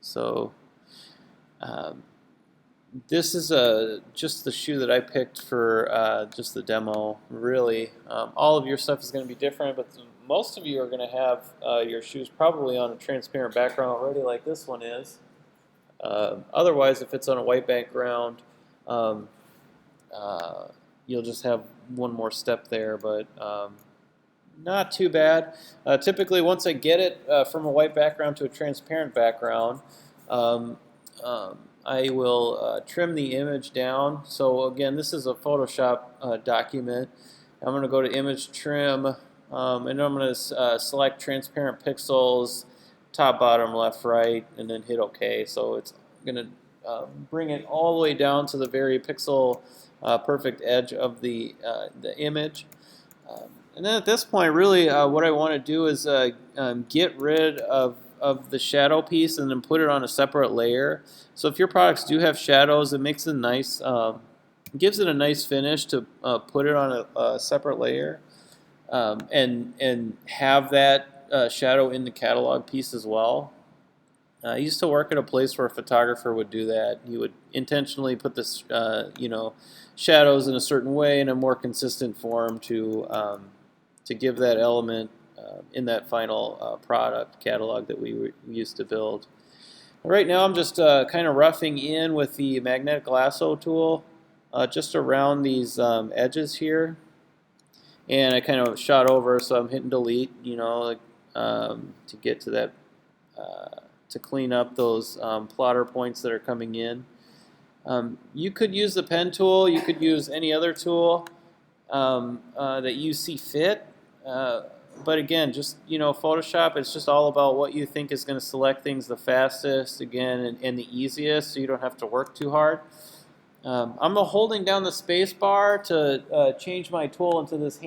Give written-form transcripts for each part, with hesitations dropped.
So this is just the shoe that I picked for just the demo. Really, all of your stuff is going to be different, but most of you are going to have your shoes probably on a transparent background already, like this one is. Otherwise, if it's on a white background, um, you'll just have one more step there, but not too bad. Typically, once I get it from a white background to a transparent background, um, I will trim the image down. So again, this is a Photoshop document. I'm going to go to Image Trim, and I'm going to select Transparent Pixels, top, bottom, left, right, and then hit OK. So it's going to bring it all the way down to the very pixel perfect edge of the image. And then at this point, really, what I want to do is get rid of the shadow piece and then put it on a separate layer. So if your products do have shadows, it makes it nice, gives it a nice finish to put it on a separate layer, and have that shadow in the catalog piece as well. I used to work at a place where a photographer would do that. He would intentionally put this, shadows in a certain way in a more consistent form to give that element in that final product catalog that we used to build. Right now, I'm just kind of roughing in with the magnetic lasso tool just around these edges here, and I kind of shot over, so I'm hitting delete, to get to that. To clean up those plotter points that are coming in. You could use the pen tool. You could use any other tool that you see fit. But again, just Photoshop. It's just all about what you think is going to select things the fastest, again, and the easiest, so you don't have to work too hard. I'm holding down the space bar to change my tool into this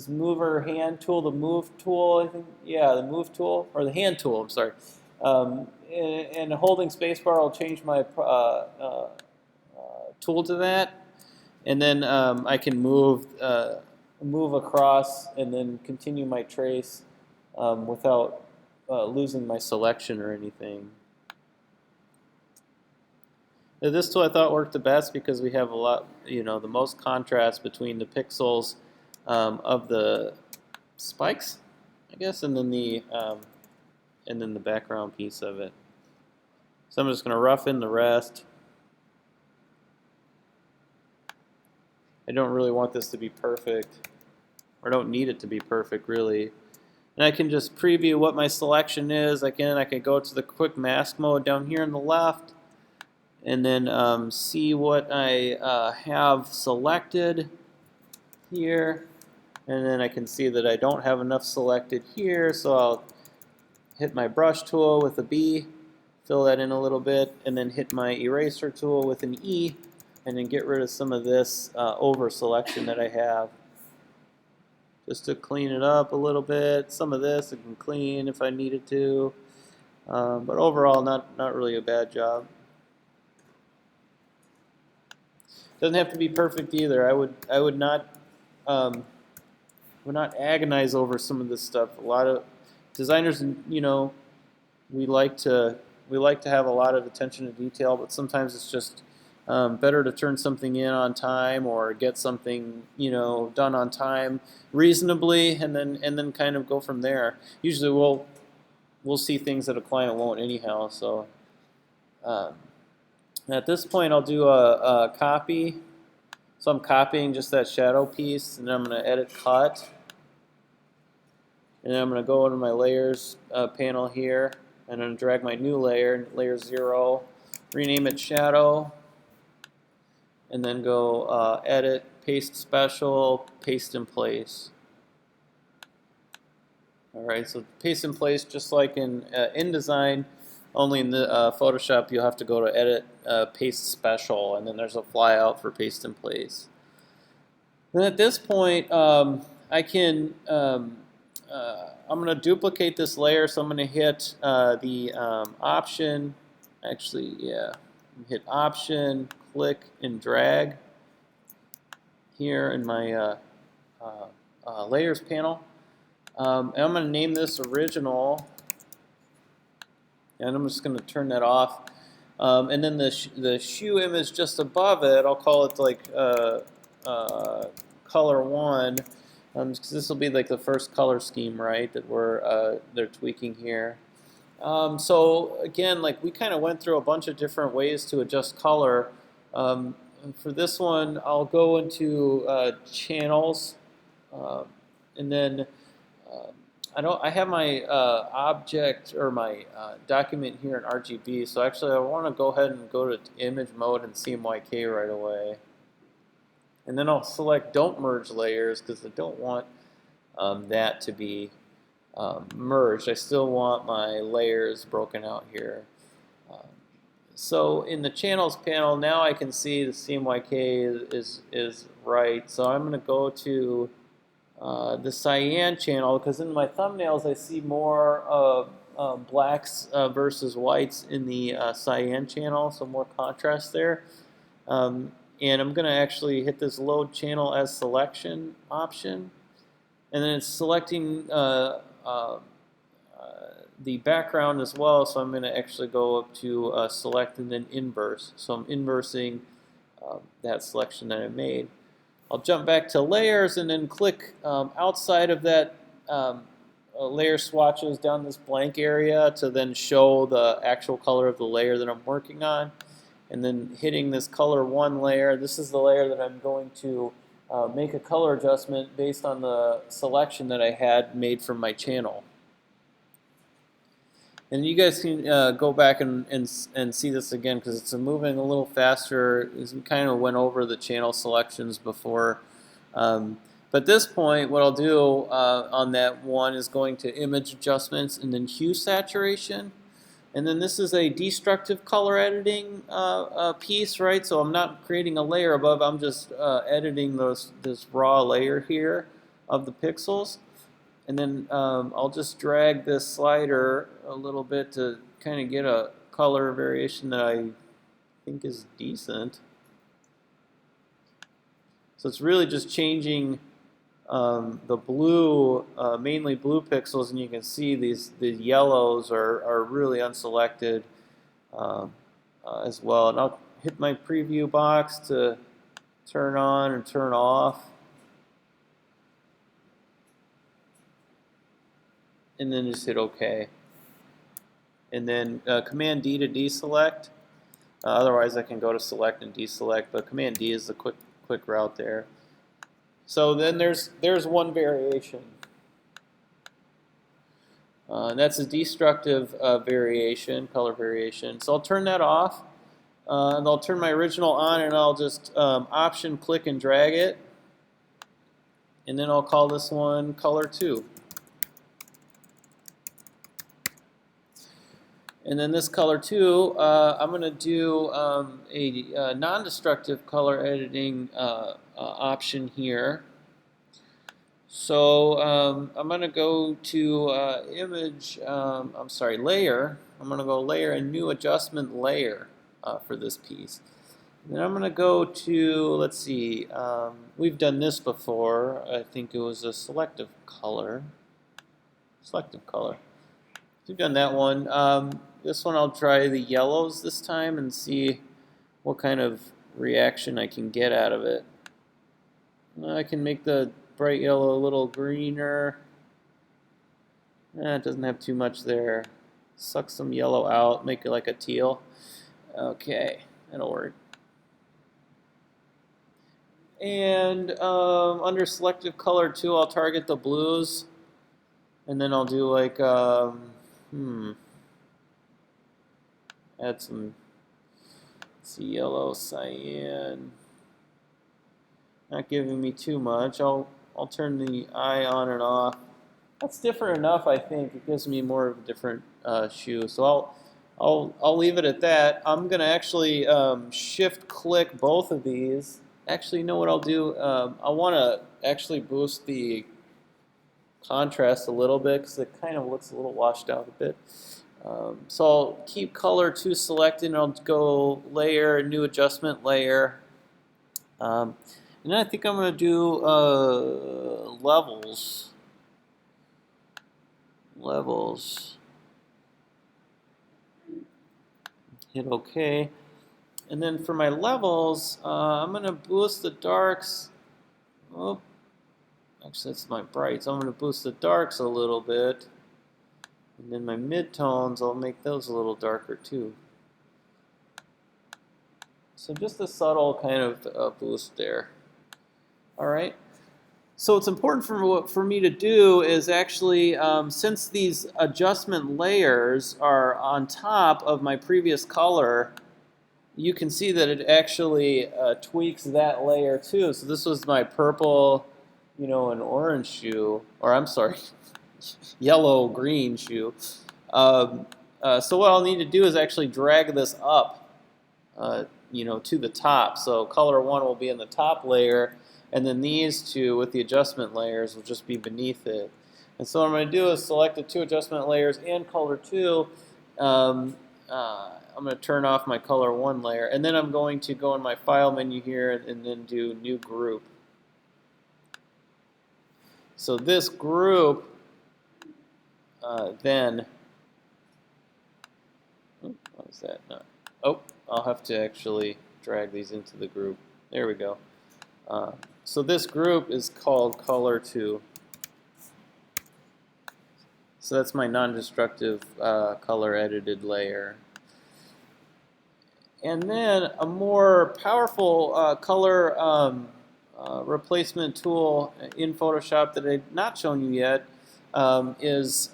mover hand tool, the move tool, I think. Yeah, the move tool, or the hand tool, I'm sorry. And holding spacebar will change my tool to that, and then I can move across and then continue my trace without losing my selection or anything. Now, this tool I thought worked the best because we have a lot, the most contrast between the pixels of the spikes, I guess, and then the background piece of it. So I'm just going to roughen the rest. I don't really want this to be perfect, or don't need it to be perfect, really. And I can just preview what my selection is. I can go to the quick mask mode down here on the left, and then see what I have selected here. And then I can see that I don't have enough selected here, so I'll hit my brush tool with a B, fill that in a little bit, and then hit my eraser tool with an E, and then get rid of some of this over selection that I have. Just to clean it up a little bit. Some of this I can clean if I needed to, but overall not really a bad job. Doesn't have to be perfect either. I would not agonize over some of this stuff. A lot of designers, we like to have a lot of attention to detail, but sometimes it's just better to turn something in on time or get something done on time reasonably, and then kind of go from there. Usually we'll see things that a client won't anyhow. So at this point, I'll do a copy. So I'm copying just that shadow piece, and then I'm going to edit cut. And then I'm going to go into my layers panel here, and I'm going to drag my new layer, layer 0, rename it shadow, and then go edit, paste special, paste in place. All right, so paste in place just like in InDesign, only in the Photoshop you'll have to go to edit, paste special, and then there's a flyout for paste in place. Then at this point, I can I'm going to duplicate this layer, so I'm going to hit the option. Actually, yeah, hit option, click, and drag here in my layers panel. And I'm going to name this original. And I'm just going to turn that off. And then the shoe image just above it, I'll call it like color 1, because this will be like the first color scheme, right, that they're tweaking here. So again, like we kind of went through a bunch of different ways to adjust color. For this one, I'll go into channels, uh, and then I have my object or my document here in RGB. So actually, I want to go ahead and go to image mode and CMYK right away. And then I'll select don't merge layers because I don't want that to be merged. I still want my layers broken out here. So in the channels panel, now I can see the CMYK is right. So I'm going to go to the cyan channel, because in my thumbnails I see more blacks versus whites in the cyan channel, so more contrast there. And I'm going to actually hit this load channel as selection option, and then it's selecting the background as well, so I'm going to actually go up to select and then inverse. So I'm inversing that selection that I made. I'll jump back to layers and then click outside of that layer swatches down this blank area to then show the actual color of the layer that I'm working on. And then hitting this color 1 layer, this is the layer that I'm going to make a color adjustment based on the selection that I had made from my channel. And you guys can go back and see this again, because it's moving a little faster. We kind of went over the channel selections before. But at this point, what I'll do on that one is going to image adjustments and then hue saturation. And then this is a destructive color editing piece, right? So I'm not creating a layer above. I'm just editing this raw layer here of the pixels. And then I'll just drag this slider a little bit to kind of get a color variation that I think is decent. So it's really just changing the blue, mainly blue pixels, and you can see the yellows are really unselected as well. And I'll hit my preview box to turn on and turn off. And then just hit OK. And then Command D to deselect. Otherwise, I can go to select and deselect, but Command D is the quick route there. So then there's one variation. That's a destructive variation, color variation. So I'll turn that off, and I'll turn my original on, and I'll just Option click and drag it, and then I'll call this one color 2. And then this color 2, I'm going to do a non-destructive color editing option here. So I'm going to go to layer. I'm going to go layer and new adjustment layer for this piece. And then I'm going to go to, let's see, we've done this before. I think it was a selective color. Selective color. We've done that one. This one I'll try the yellows this time and see what kind of reaction I can get out of it. I can make the bright yellow a little greener. It doesn't have too much there. Suck some yellow out, make it like a teal. Okay, that'll work. And under selective color 2, I'll target the blues. And then I'll do like, add some, let's see, yellow, cyan. Not giving me too much. I'll turn the eye on and off. That's different enough, I think. It gives me more of a different shoe. So I'll leave it at that. I'm gonna actually shift click both of these. Actually, you know what I'll do? I want to actually boost the contrast a little bit because it kind of looks a little washed out a bit. So I'll keep color 2 selected, and I'll go layer, new adjustment layer. And then I think I'm going to do levels. Levels. Hit OK. And then for my levels, I'm going to boost the darks. Oh, actually, that's my brights. I'm going to boost the darks a little bit. And then my midtones, I'll make those a little darker too. So just a subtle kind of boost there. All right. So what's important for me to do is actually, since these adjustment layers are on top of my previous color, you can see that it actually tweaks that layer too. So this was my purple, and orange shoe, or I'm sorry, yellow-green shoe. So what I'll need to do is actually drag this up, to the top. So color 1 will be in the top layer, and then these two with the adjustment layers will just be beneath it. And so what I'm going to do is select the 2 adjustment layers and color 2. I'm going to turn off my color 1 layer, and then I'm going to go in my file menu here and then do new group. So this group then, what is that? No. Oh, I'll have to actually drag these into the group. There we go. So this group is called color 2. So that's my non-destructive color edited layer. And then a more powerful color replacement tool in Photoshop that I've not shown you yet is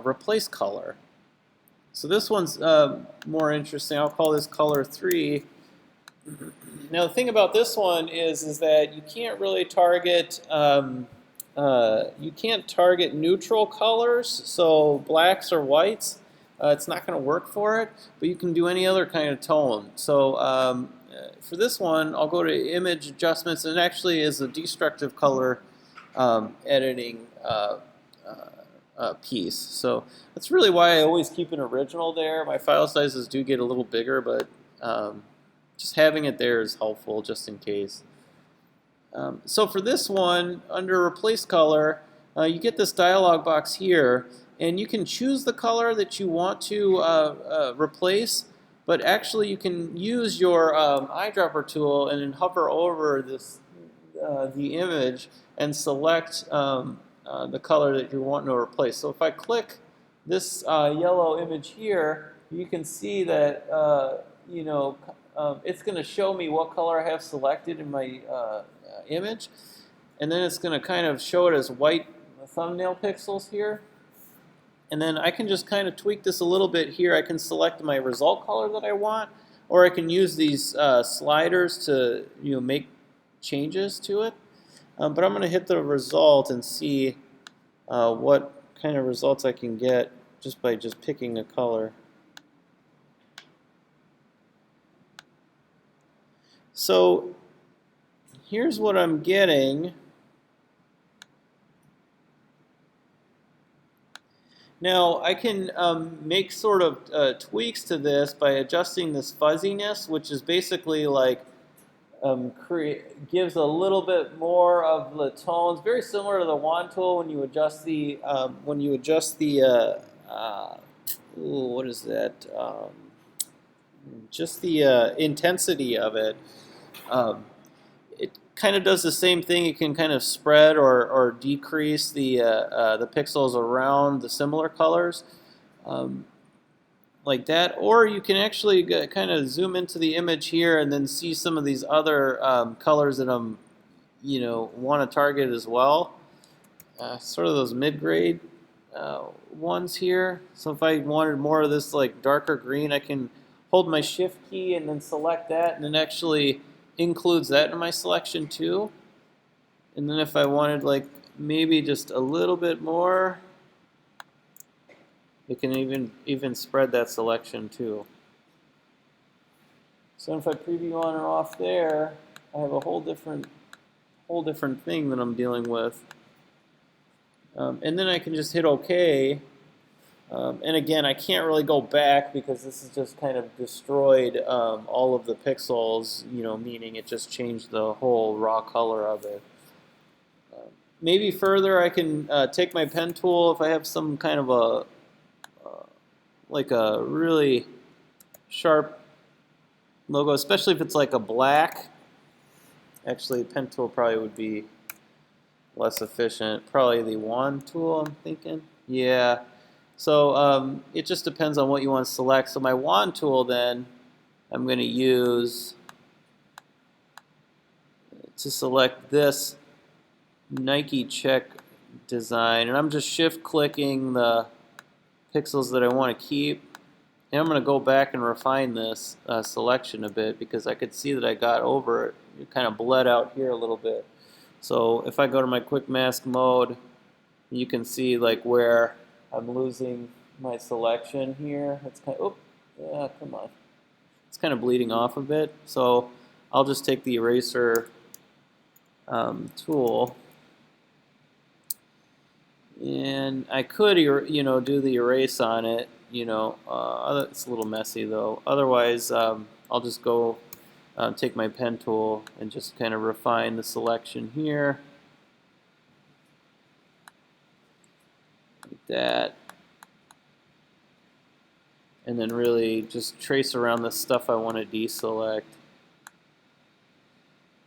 replace color. So this one's more interesting. I'll call this color 3. Now the thing about this one is that you can't really target neutral colors, so blacks or whites. It's not going to work for it, but you can do any other kind of tone. So for this one, I'll go to Image Adjustments, and it actually is a destructive color editing piece. So that's really why I always keep an original there. My file sizes do get a little bigger, but just having it there is helpful just in case. So for this one, under Replace Color, you get this dialog box here, and you can choose the color that you want to replace, but actually you can use your eyedropper tool and then hover over the image and select the color that you're wanting to replace. So if I click this yellow image here, you can see that it's going to show me what color I have selected in my image, and then it's going to kind of show it as white thumbnail pixels here. And then I can just kind of tweak this a little bit here. I can select my result color that I want, or I can use these sliders to make changes to it. But I'm going to hit the result and see what kind of results I can get just by picking a color. So here's what I'm getting. Now I can make sort of tweaks to this by adjusting this fuzziness, which is basically like gives a little bit more of the tones, very similar to the wand tool when you adjust the what is that? Just the intensity of it. It kind of does the same thing. It can kind of spread or decrease the pixels around the similar colors, like that. Or you can actually kind of zoom into the image here and then see some of these other colors that I'm, want to target as well. Sort of those mid-grade ones here. So if I wanted more of this like darker green, I can hold my Shift key and then select that, and it actually includes that in my selection too. And then if I wanted like maybe just a little bit more, it can even spread that selection too. So if I preview on or off there, I have a whole different thing that I'm dealing with. And then I can just hit OK. And again, I can't really go back because this has just kind of destroyed all of the pixels, meaning it just changed the whole raw color of it. Maybe further, I can take my pen tool if I have some kind of like a really sharp logo, especially if it's like a black. Actually, pen tool probably would be less efficient. Probably the wand tool, I'm thinking. Yeah. So it just depends on what you want to select. So my wand tool then, I'm going to use to select this Nike check design. And I'm just shift clicking the pixels that I want to keep. And I'm going to go back and refine this selection a bit because I could see that I got over it. It kind of bled out here a little bit. So if I go to my quick mask mode, you can see like where I'm losing my selection here. It's kind of, yeah, come on. It's kind of bleeding off a bit. So I'll just take the eraser tool, and I could, do the erase on it. It's a little messy though. Otherwise, I'll just go take my pen tool and just kind of refine the selection here. Like that. And then really just trace around the stuff I want to deselect.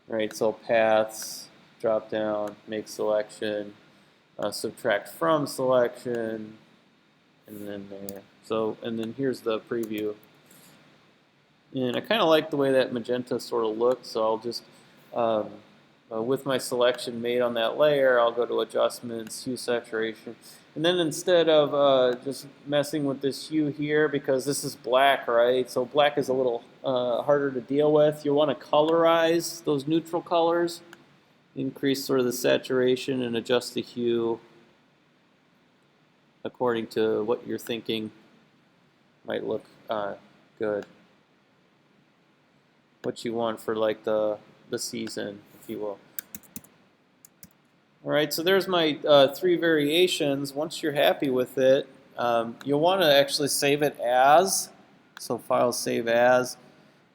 Right, so paths, drop down, make selection, subtract from selection, and then there. So, and then here's the preview. And I kind of like the way that magenta sort of looks, so I'll just, with my selection made on that layer, I'll go to Adjustments, Hue Saturation. And then instead of just messing with this hue here, because this is black, right? So black is a little harder to deal with. You want to colorize those neutral colors, increase sort of the saturation and adjust the hue according to what you're thinking might look good. What you want for like the season, if you will. All right, so there's my 3 variations. Once you're happy with it, you'll want to actually save it as. So File, Save As.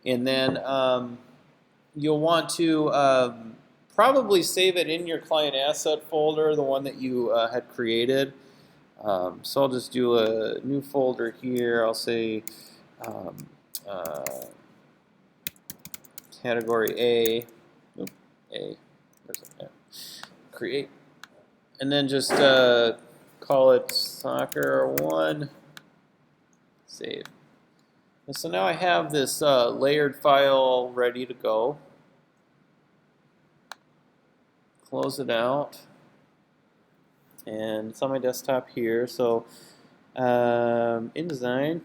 And then you'll want to probably save it in your client asset folder, the one that you had created. So I'll just do a new folder here. I'll say category A. Oop, A. Where's that? Create. And then just call it soccer 1. Save. And so now I have this layered file ready to go. Close it out. And it's on my desktop here. So InDesign.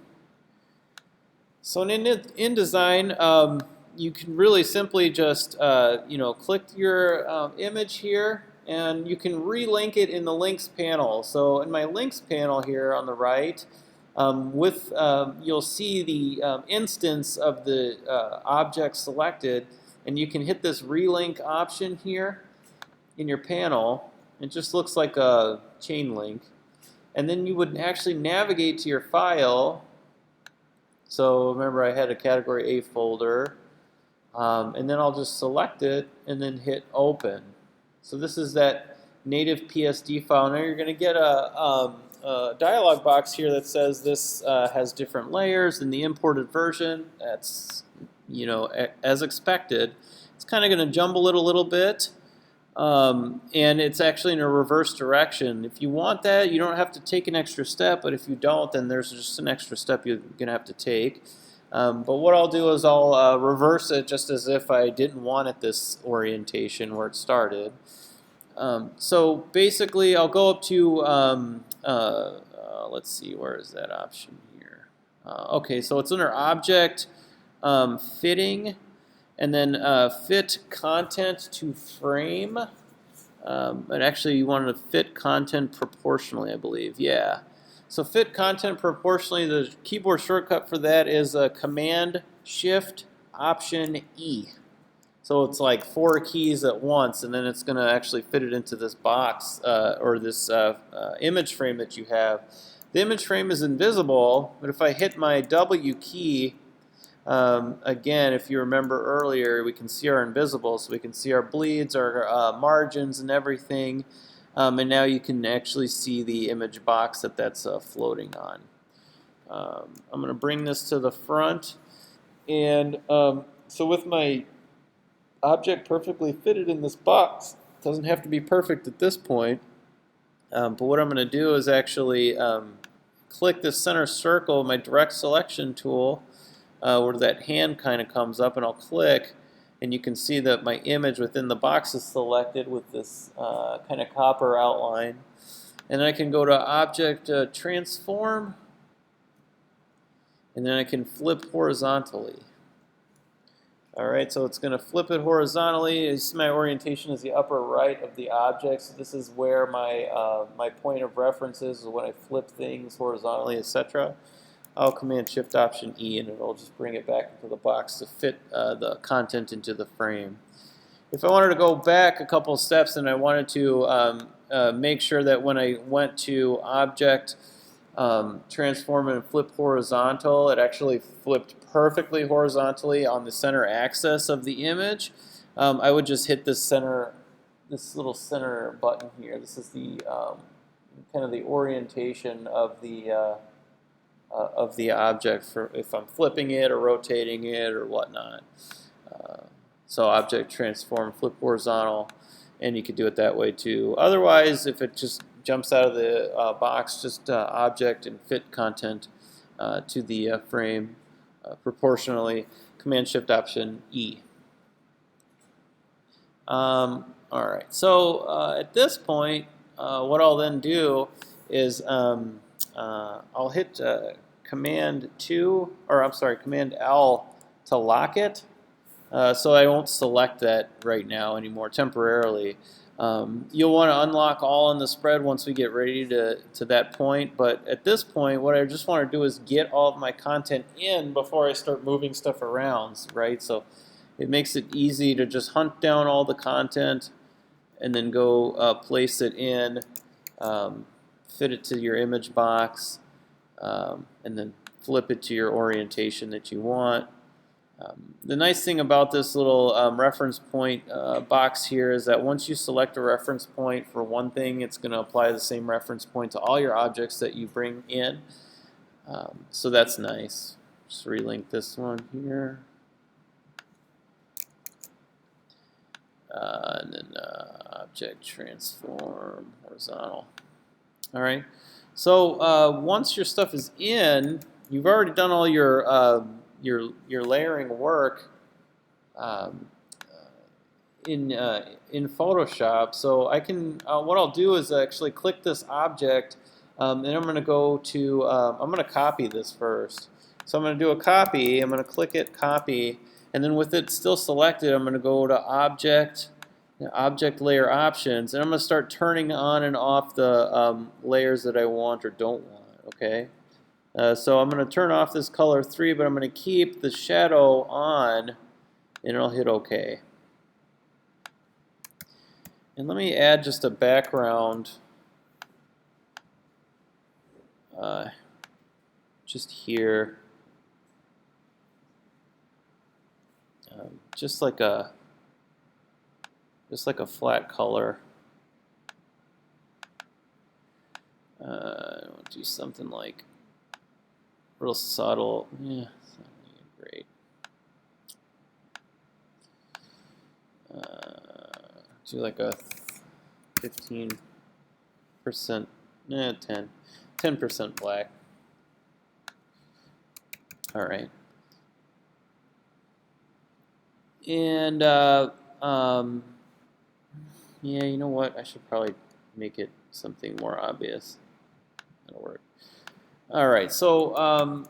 So in InDesign, you can really simply just click your image here, and you can relink it in the links panel. So in my links panel here on the right, you'll see the instance of the object selected, and you can hit this relink option here in your panel. It just looks like a chain link. And then you would actually navigate to your file. So remember, I had a category A folder. And then I'll just select it and then hit Open. So this is that native PSD file. Now you're going to get a dialog box here that says this has different layers in the imported version. That's, as expected. It's kind of going to jumble it a little bit. And it's actually in a reverse direction. If you want that, you don't have to take an extra step, but if you don't, then there's just an extra step you're going to have to take. But what I'll do is I'll reverse it just as if I didn't want it this orientation where it started. So basically, I'll go up to, let's see, where is that option here? Okay, so it's under Object, Fitting, and then Fit Content to Frame. And actually, you want to fit content proportionally, I believe. Yeah. So fit content proportionally, the keyboard shortcut for that is Command-Shift-Option-E. So it's like 4 keys at once, and then it's going to actually fit it into this box or this image frame that you have. The image frame is invisible, but if I hit my W key, again, if you remember earlier, we can see our invisible, so we can see our bleeds, our margins, and everything. And now you can actually see the image box that's floating on. I'm going to bring this to the front, and so with my object perfectly fitted in this box, it doesn't have to be perfect at this point, but what I'm going to do is actually click the center circle, my direct selection tool, where that hand kind of comes up, and I'll click, and you can see that my image within the box is selected with this kind of copper outline. And then I can go to Object Transform, and then I can flip horizontally. Alright, so it's going to flip it horizontally. You see my orientation is the upper right of the object, so this is where my, my point of reference is when I flip things horizontally, etc. I'll Command-Shift-Option-E, and it'll just bring it back into the box to fit the content into the frame. If I wanted to go back a couple steps and I wanted to make sure that when I went to Object, Transform and Flip Horizontal, it actually flipped perfectly horizontally on the center axis of the image, I would just hit this little center button here. This is the kind of the orientation of the object for if I'm flipping it or rotating it or whatnot. So Object Transform, Flip Horizontal, and you could do it that way too. Otherwise, if it just jumps out of the box, just Object and Fit Content to the frame proportionally, Command-Shift-Option-E. Alright, so at this point, what I'll then do is I'll hit Command L to lock it. So I won't select that right now anymore temporarily. You'll want to unlock all in the spread once we get ready to that point, but at this point what I just want to do is get all of my content in before I start moving stuff around, right? So it makes it easy to just hunt down all the content and then go place it in, fit it to your image box, and then flip it to your orientation that you want. The nice thing about this little reference point box here is that once you select a reference point for one thing, it's going to apply the same reference point to all your objects that you bring in. So that's nice. Just relink this one here. And then Object Transform Horizontal. All right. So once your stuff is in, you've already done all your layering work in Photoshop. So I can what I'll do is actually click this object, and I'm going to go to I'm going to copy this first. So I'm going to do a copy. I'm going to click it, copy, and then with it still selected, I'm going to go to Object, Object Layer Options, and I'm going to start turning on and off the layers that I want or don't want. Okay. So I'm going to turn off this color 3, but I'm going to keep the shadow on, and I'll hit OK. And let me add just a background just here, just like a flat color. I'll do something like real subtle. Yeah, it's not really great. Do like a 15%, 10% black. All right. And yeah, you know what? I should probably make it something more obvious. That'll work. All right. So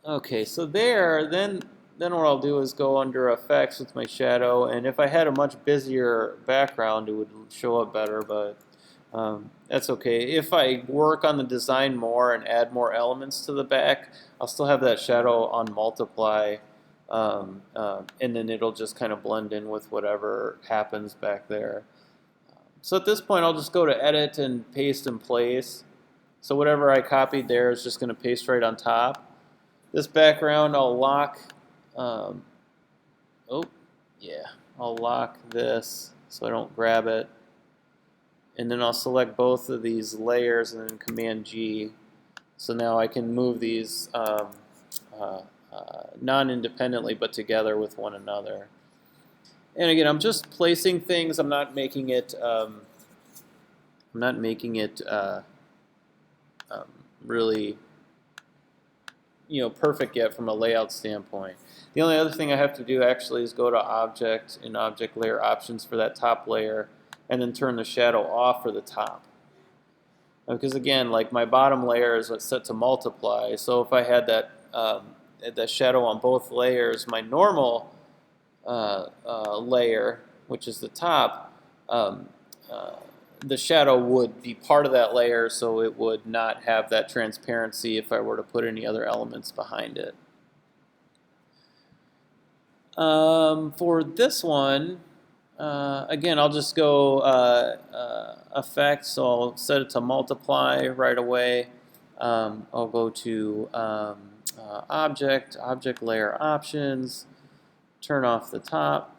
okay. So then what I'll do is go under Effects with my shadow, and if I had a much busier background, it would show up better. But that's okay. If I work on the design more and add more elements to the back, I'll still have that shadow on multiply, and then it'll just kind of blend in with whatever happens back there. So at this point, I'll just go to Edit and Paste in Place. So whatever I copied there is just going to paste right on top. This background, I'll lock. Oh, yeah. I'll lock this so I don't grab it. And then I'll select both of these layers and then Command G So now I can move these non-independently but together with one another. And again, I'm just placing things. I'm not making it. Really, perfect yet from a layout standpoint. The only other thing I have to do actually is go to Object and Object Layer Options for that top layer, and then turn the shadow off for the top. Because again, like my bottom layer is what's set to multiply. So if I had that shadow on both layers, my normal layer, which is the top, the shadow would be part of that layer, so it would not have that transparency if I were to put any other elements behind it. For this one, again, I'll just go Effect, so I'll set it to multiply right away. I'll go to Object Layer Options, turn off the top,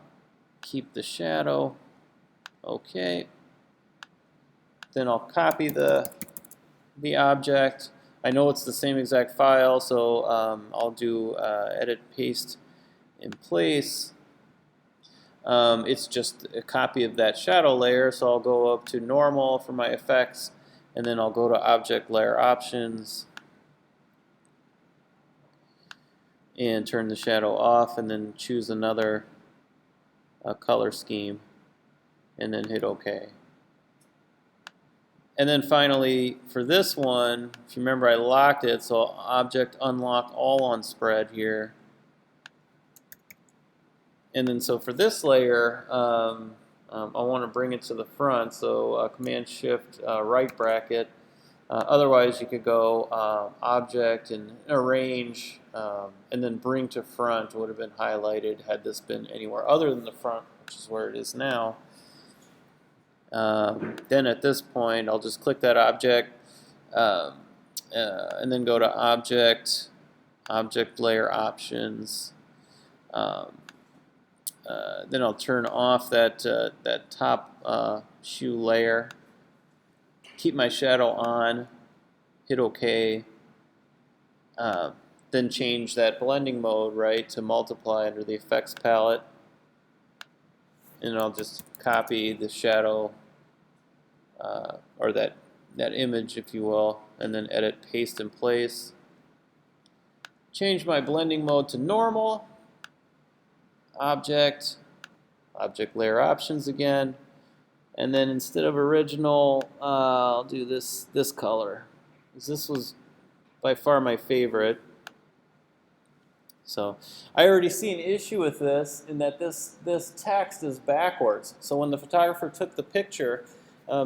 keep the shadow, okay. Then I'll copy the object. I know it's the same exact file, so I'll do Edit, Paste in Place. It's just a copy of that shadow layer, so I'll go up to Normal for my effects, and then I'll go to Object Layer Options and turn the shadow off, and then choose another color scheme, and then hit OK. And then finally, for this one, if you remember, I locked it, so Object Unlock All on Spread here. And then so for this layer, I want to bring it to the front, so Command-Shift right bracket. Otherwise, you could go Object and Arrange, and then Bring to Front would have been highlighted had this been anywhere other than the front, which is where it is now. Then at this point, I'll just click that object, and then go to Object Layer Options. Then I'll turn off that top shoe layer. Keep my shadow on. Hit OK. Then change that blending mode right to multiply under the effects palette. And I'll just copy the shadow, or that image, if you will, and then Edit, Paste in Place. Change my blending mode to normal. Object Layer Options again, and then instead of original, I'll do this color. This was by far my favorite. So I already see an issue with this in that this text is backwards. So when the photographer took the picture,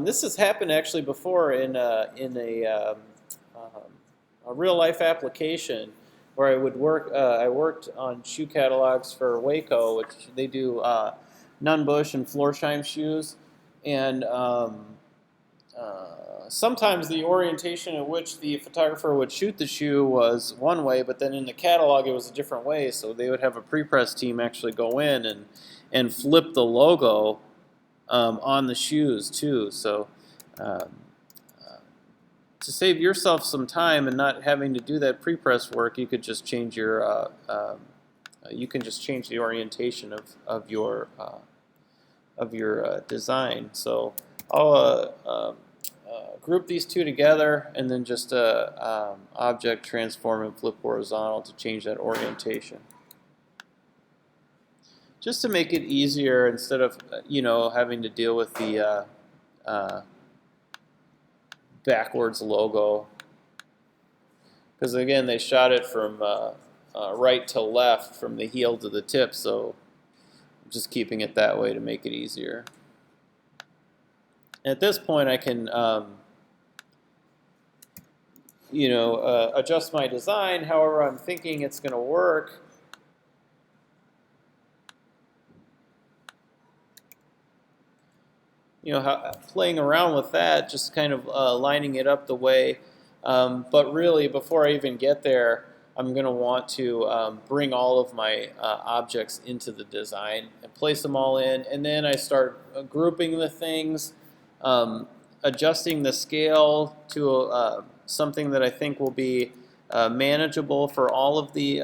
this has happened actually before in a real life application where I would work. I worked on shoe catalogs for Waco, which they do Nunn Bush and Florsheim shoes, and sometimes the orientation in which the photographer would shoot the shoe was one way, but then in the catalog it was a different way. So they would have a pre-press team actually go in and flip the logo on the shoes too. So to save yourself some time and not having to do that pre-press work, you could just change your the orientation of your design. So I'll group these two together, and then just Object, Transform, and Flip Horizontal to change that orientation. Just to make it easier, instead of having to deal with the backwards logo, because again they shot it from right to left, from the heel to the tip, so I'm just keeping it that way to make it easier. At this point, I can adjust my design however I'm thinking it's going to work. Playing around with that, just kind of lining it up the way. But really, before I even get there, I'm going to want to bring all of my objects into the design and place them all in. And then I start grouping the things, adjusting the scale to something that I think will be manageable for all of the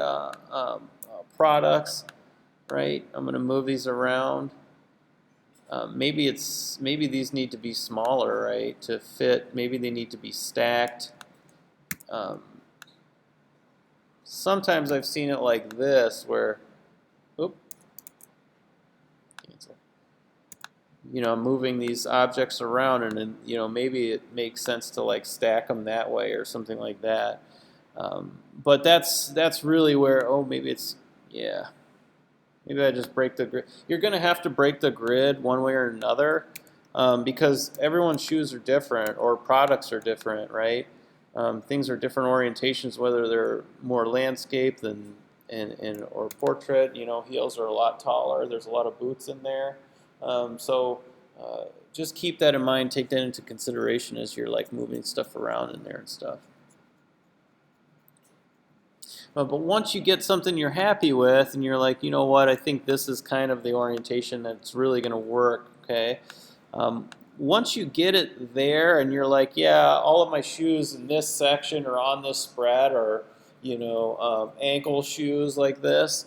products, right? I'm going to move these around. Maybe these need to be smaller, right, to fit. Maybe they need to be stacked. Sometimes I've seen it like this, where, oop, cancel. I'm moving these objects around, and then, maybe it makes sense to like stack them that way or something like that. But that's really where, maybe it's, yeah. Maybe I just break the grid. You're going to have to break the grid one way or another because everyone's shoes are different or products are different, right? Things are different orientations, whether they're more landscape than or portrait. Heels are a lot taller. There's a lot of boots in there. So just keep that in mind. Take that into consideration as you're like moving stuff around in there and stuff. But once you get something you're happy with and you're like, you know what, I think this is kind of the orientation that's really going to work, okay? Once you get it there and you're like, yeah, all of my shoes in this section are on this spread, or, ankle shoes like this,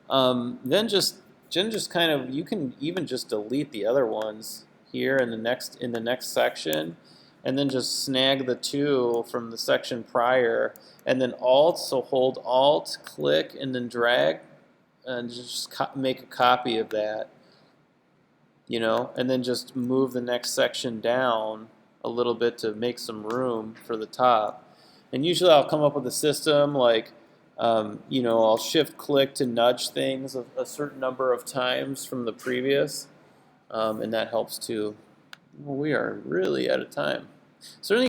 then just kind of, you can even just delete the other ones here in the next section, and then just snag the two from the section prior, and then Alt, so hold Alt, click, and then drag, and just make a copy of that, and then just move the next section down a little bit to make some room for the top. And usually I'll come up with a system like, I'll shift click to nudge things a certain number of times from the previous, and that helps too. Well, we are really out of time. So